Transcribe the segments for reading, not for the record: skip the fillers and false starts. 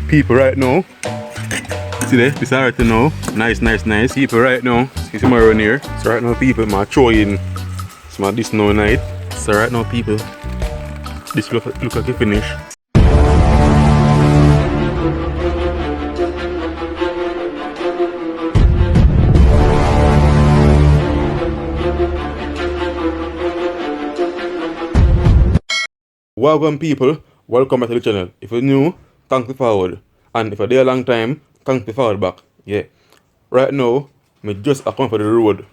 People right now. See there, this already now. Nice. People right now. See some around here. So right now people might throw in some of this now night. So right now people, this look like a finish. Welcome people, welcome back to the channel. If you're new, thank you forward. And if you're there a long time, thank you forward back. Yeah. Right now, I just come for the road.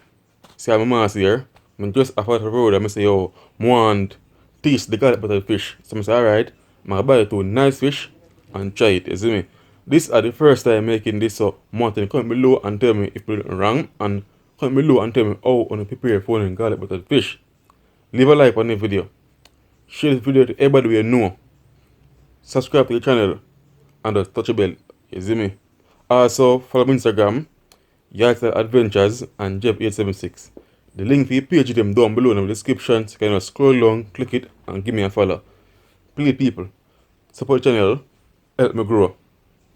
See I'm a mass here. I just after the road and I say, yo, I want taste the garlic butter fish. So I say, alright, I buy two nice fish and try it. You see me? This is the first time making this, so I want to comment below and tell me if it's wrong, and comment below and tell me how to prepare for the garlic butter fish. Leave a like on the video. Share this video to everybody you know. Subscribe to the channel and just touch the bell. You see me? Also follow me on Instagram, Yardstyle Adventures and Jeff876. The link for your page them down below in the description. So you can just scroll down, click it and give me a follow. Please people, support the channel, help me grow.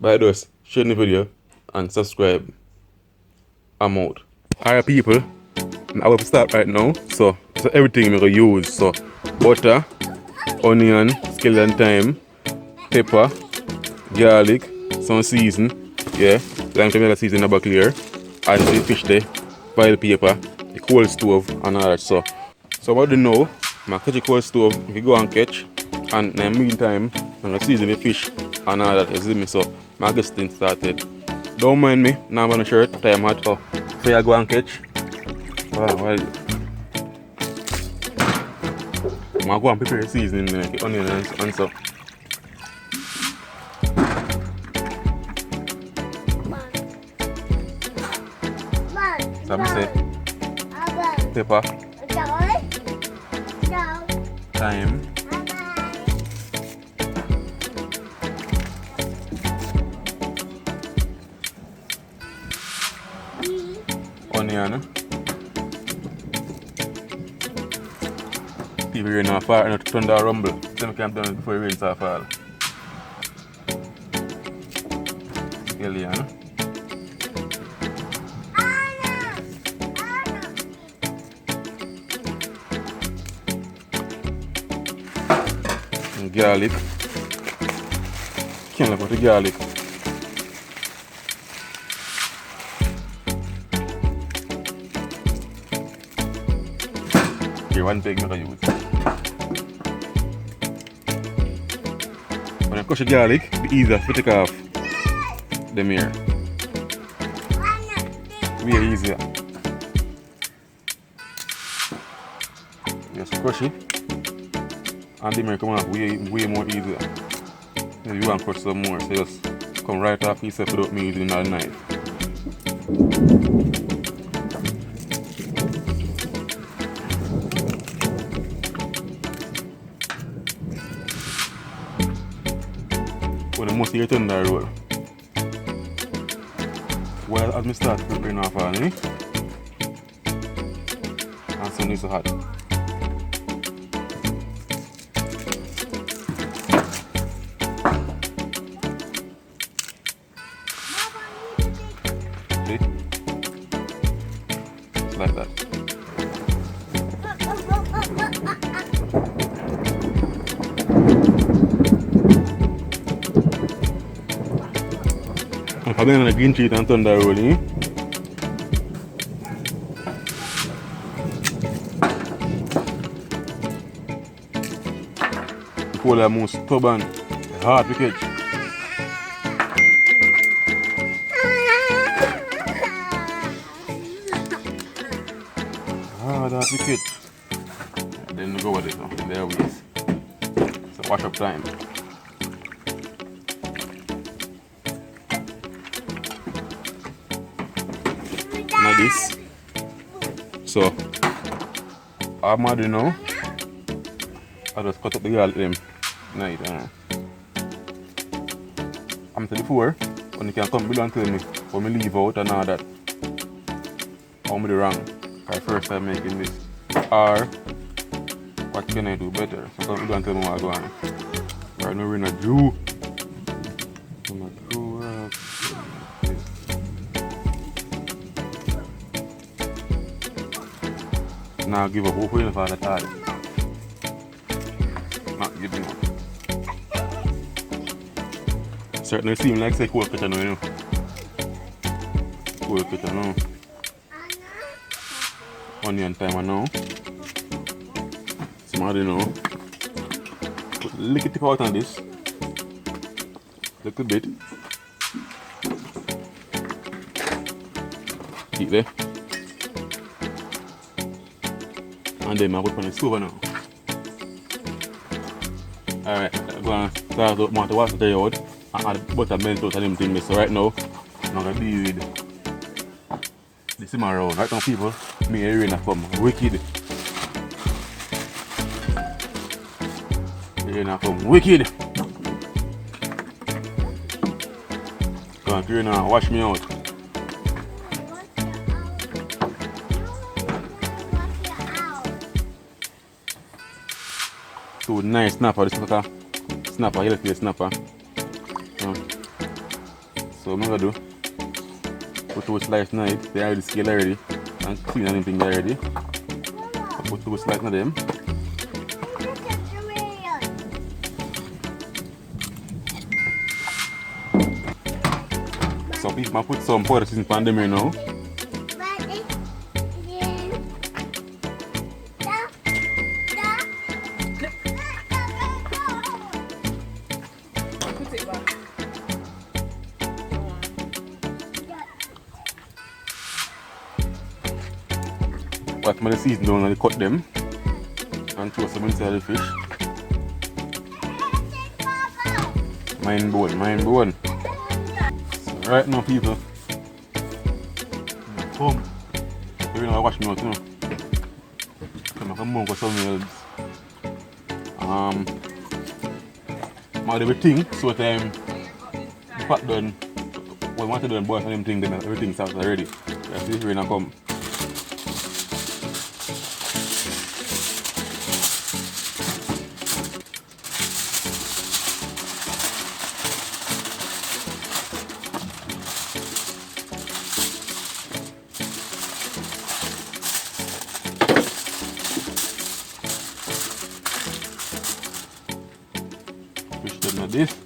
By those, share the video and subscribe. I'm out. Alright people, I will start right now. So everything I'm gonna use. So butter, onion, skeleton thyme, pepper, garlic, some season, yeah, like to make season about clear, and the fish there, boil paper, the cold stove and all that. So what do you know, I catch the cold stove, if you go and catch, and in the meantime, I'm gonna season the fish and all that, you see me, so I get things started. Don't mind me, now I'm on a shirt, time hot, so I go and catch. Well, I'm going to prepare the seasoning like the onion and so. So I'm say pepper, thyme, onion. People rain off fire and thunder rumble. Then we can done it before it rains off fall. Alien. And garlic. Can't look at the garlic. Okay, one big I'm gonna use. When I crush the garlic, it's easier to take off them here. Way easier. Just crush it, and the mirror come off way more easier. If you want to crush some more, so just come right off yourself without me using a knife. Well, most of your thunder roll. Well, as I start preparing off all, and sun is so hot. See? Just like that. I'm going to green cheese and thunder rolling. Pull a most stubborn, hard to catch. Hard to catch. Then we go with it now. There we is. It's a wash up time. Now this. So I'm going to do now. I just cut up the garlic them. Nice. I'm telling you before, when you can come below and tell me when me leave out and all that. How me do wrong. Because first time making this. Or what can I do better? So come below and tell me what I go on. Right now we're in a Jew. Now give up hope for that all. Not giving up. Certainly seem like say cool kitchen now, you know. Cool kitchen now. Onion timer now. Somebody know. Put a little tip out on this. Little bit. Keep there. And then I put on the stove now. Alright, go and start up more to wash the out and add butter melt out and them things. So right now, I'm gonna deal with the simmer around. Right now people, me and rain come wicked. Rain come wicked. Go and rain and wash me out. Two nice snapper, this is like a snapper, yellow face snapper. So what I'm gonna do, put two slices knife, they already scale already, and clean anything already. Put two slices of them. So people put some powder seasoning on them here now. What I'm season down and cut them and throw some inside the fish. Mind bone. So right now people, come. You know I wash me out, you know. Come on, go somewhere else. Now everything, so time the pot done, we want to do and boil some them things, then everything starts already. Yeah, see here now come. Fish done like this.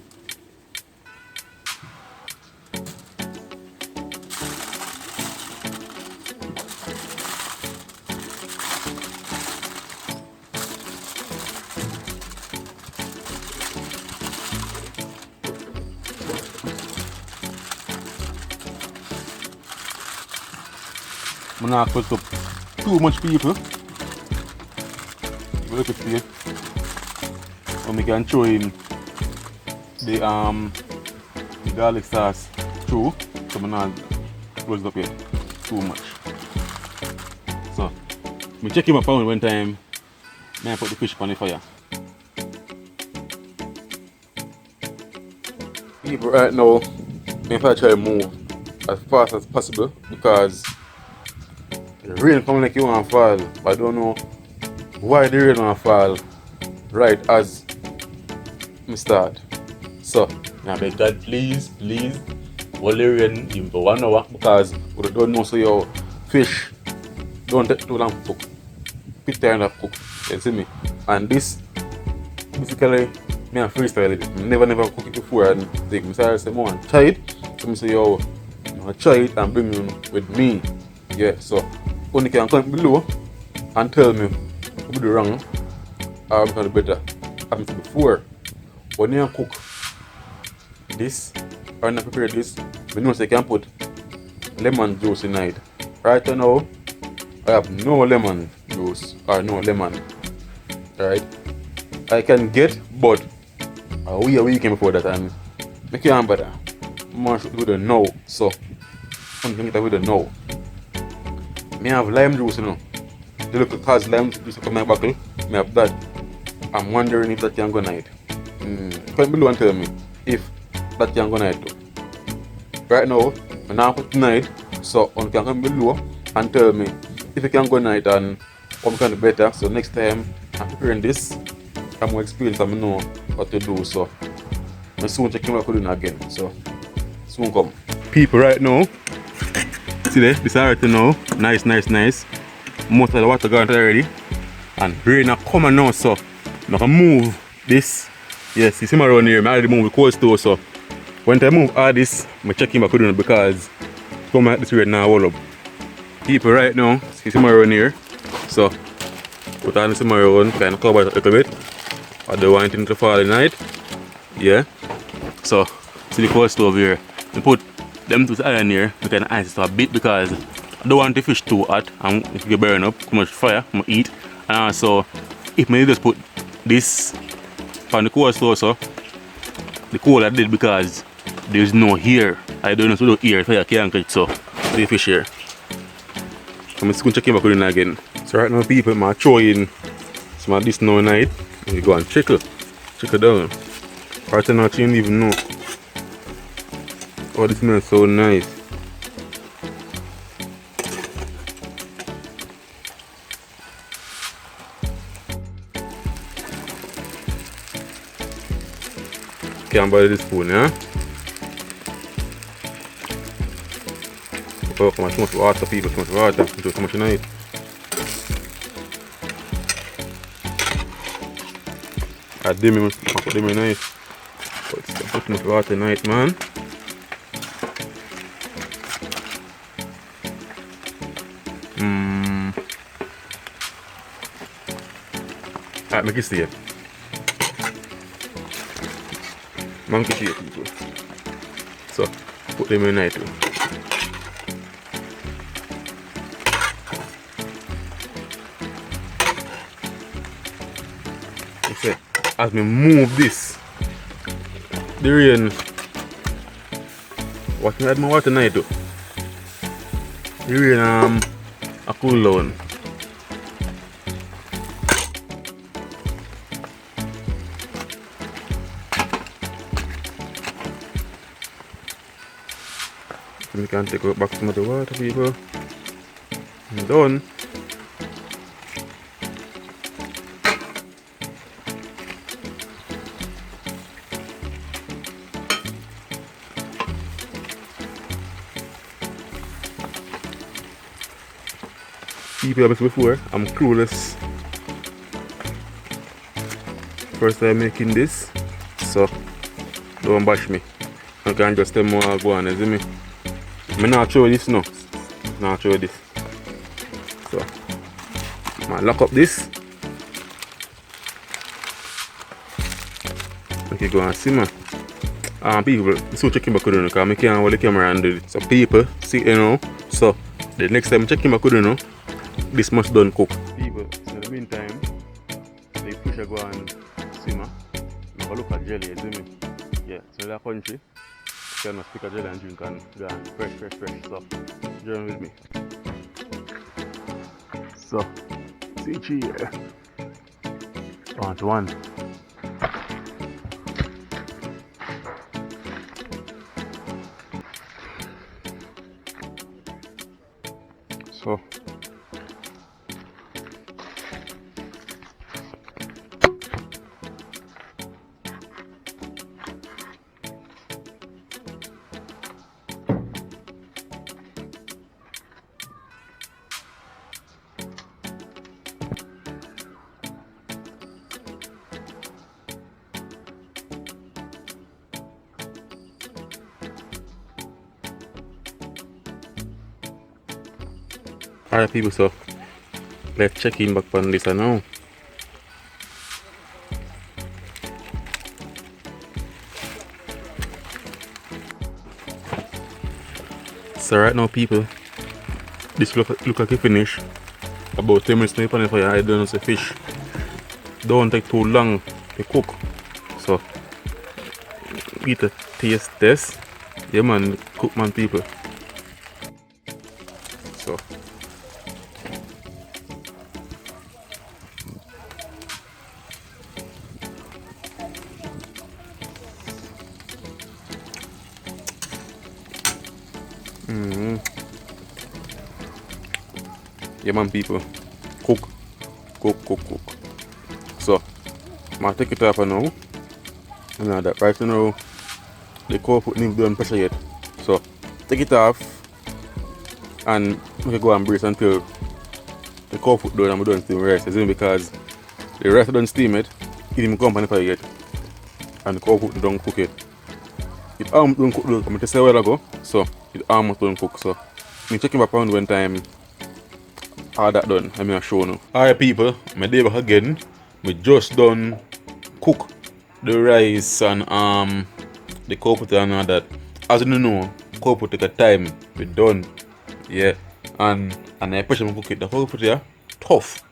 I'm not going to put too much people. Look at here. And we can throw in the garlic sauce too. So I'm not close it up here too much. So I check him up one time. I put the fish on the fire. People right now, I'm try to move as fast as possible because the rain coming like you want to fall. But I don't know why the rain want to fall right as I start. So I beg God, please, hold the rain even for 1 hour because we don't know so your fish don't take too long to cook. Quick time to cook. You see me? And this basically me and freestyle it. I never cook it before and take me say I want to try it. So I say yo, I'm gonna try it and bring you with me. Yeah, so only can comment below and tell me if I do wrong or if I do better. As I said before, when you cook this or not prepare this, you know so you can put lemon juice in it. Right now, I have no lemon juice or no lemon. Right? I can get, but we are weekend before that and I can't bother. I should do the now. So, I'm going to get with the now. I have lime juice, you know. The look cause lime juice from my bottle. I have that. I'm wondering if that can go night. Comment below and tell me if that can go night too. Right now, I'm not put night, so you can comment below and tell me if it can go night and what can do better. So next time I'm preparing this, I'm more experienced and I know what to do. So I soon check him out again. So Soon come. People right now, see there, this already now, nice. Most of the water gone already. And rain are coming now, so I can move this. Yes, you see me around here, I already move the cold store, so when I move all this, I check him back down because come at this rain now all up. People right now, you see me around here, so put on this around, kind of cover it a little bit. I don't want it to fall at night. Yeah. So see the cold stove here. I put them two iron here, we can ice it a bit because I don't want the fish too hot and if you burn up too much fire, I eat. And also if I just put this on the cold stove, so the cold I did because there's no air. I don't know so the air fire can't catch so the fish here. I'm just going to check him back in again. So right now people I'm throwing some of this now night. You go and check it down. Right now I can't even know. Oh, this smells so nice. Can't buy this spoon, yeah? Oh, come on, too much water, people, too much water. Too much in it. I dim him, I put them in nice. But it's too much water tonight, man. Alright, make it see it. Monkey see it, people. So, put them in night too. You see, as me move this, the rain, what me add my water night too? The rain a cool down. We can take it back some of the water, people. I'm done. People have before, I'm clueless. First time making this, so don't bash me. I can just tell more go on, you see me? I'm not sure this now. Not sure this. So I lock up this. Okay, go and see man. People, so checking back because I can't hold the camera and do it. So people, see you know. So the next time checking back this must done cook. People, in the meantime, the fish are go and simmer. Now go look at jelly, you see me? Yeah, so that country. Can I pick a jelly and drink and go and fresh. So join with me. So see here. 1 So alright people, so let's check in back on this now. So right now people, this look like a finish. About 10 minutes on the fire. I don't know the fish don't take too long to cook. So get a taste test. Yeah man, cook man people. So yeah man people, cook. So I'm gonna take it off now. And that right now the cow put him down pressure yet. take it off and make it go and brace until the cow foot done and we don't steam rice. It's because the rice don't steam it, it even company for yet. And the cow foot don't cook it. It almost don't cook though, I'm to say a while ago, so it almost don't cook. So I'm checking back around when time all that done, I'm gonna show you. Alright people, my day back again. We just done cook the rice and the cow foot and all that. As you know, cow foot take a time, we done. Yeah. And I pressure to cook it. The cow foot here tough.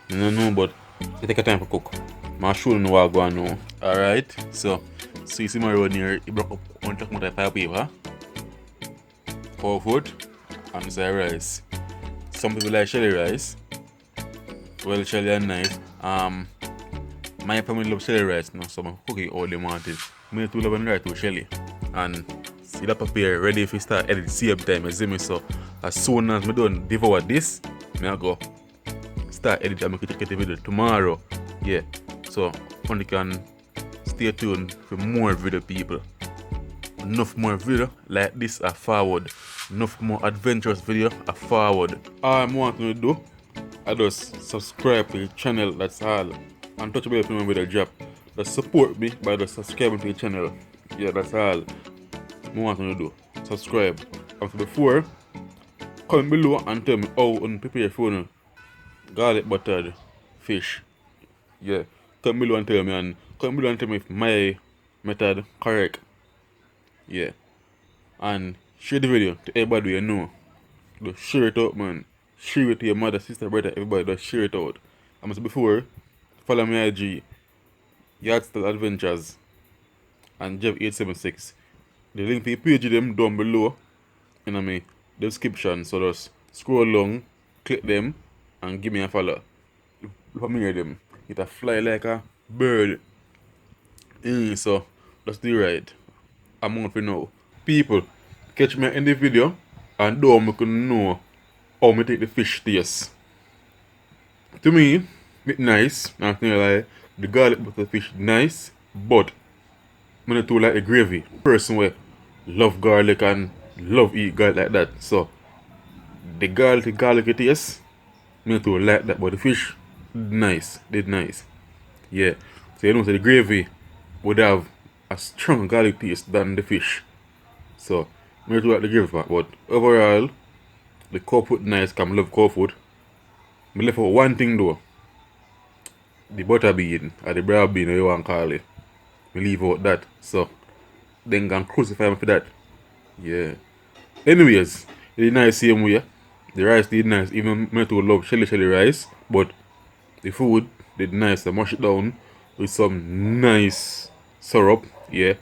You don't know, but it take a time to cook. I'll show you what I go and know. Alright, so you see my road here, it broke up one chocolate of fire paper, cow foot, and say rice. Some people like shelly rice. Well, shelly and nice. My family love shelly rice now, so I cook it all they want it. Me too love and rice with shelly. And see that prepare ready if you start edit same time, you see me. So as soon as I done devour this, I go start edit and make it check the video tomorrow. Yeah. So only can stay tuned for more video people. Enough more video like this are forward. Enough more adventurous video are forward. All I want to do, I just subscribe to the channel, that's all. And touch the bell button with a drop. Just support me by just subscribing to the channel. Yeah, that's all I want to do. Subscribe. And for before, comment below and tell me how to prepare for garlic buttered fish. Yeah. Comment below and tell me, and comment below and tell me if my method correct. Yeah. And share the video to everybody you know. Just share it out, man. Share it to your mother, sister, brother, everybody. Just share it out. I must before, follow me IG, Yardstyle Adventures, and Jeff876. The link to the page them down below in my description. So just scroll along, click them, and give me a follow. Look me them. It a fly like a bird. So let's do right. I'm on for now. People, catch me in the video and don't make you know how me take the fish taste. To me, it's nice. I'm saying like the garlic butter fish nice, but I don't too like the gravy. Person where love garlic and love eat garlic like that. So the garlic taste, I don't too like that, but the fish nice, did nice. Yeah. So you know, so the gravy would have a strong garlic taste than the fish. So I don't like the gravy part, but overall the cow foot nice, because I love cow foot. I left out one thing though. The butter bean or the brown bean, you want to call it. I leave out that. So then can crucify me for that. Yeah. Anyways, it's nice same way. The rice did nice. Even me too love shelly rice. But the food did nice. I mash it down with some nice syrup. Yeah.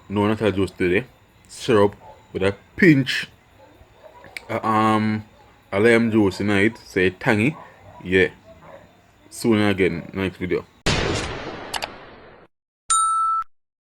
No, not a juice today. Syrup with a pinch a lime juice in it. Say tangy. Yeah. Soon again, next video.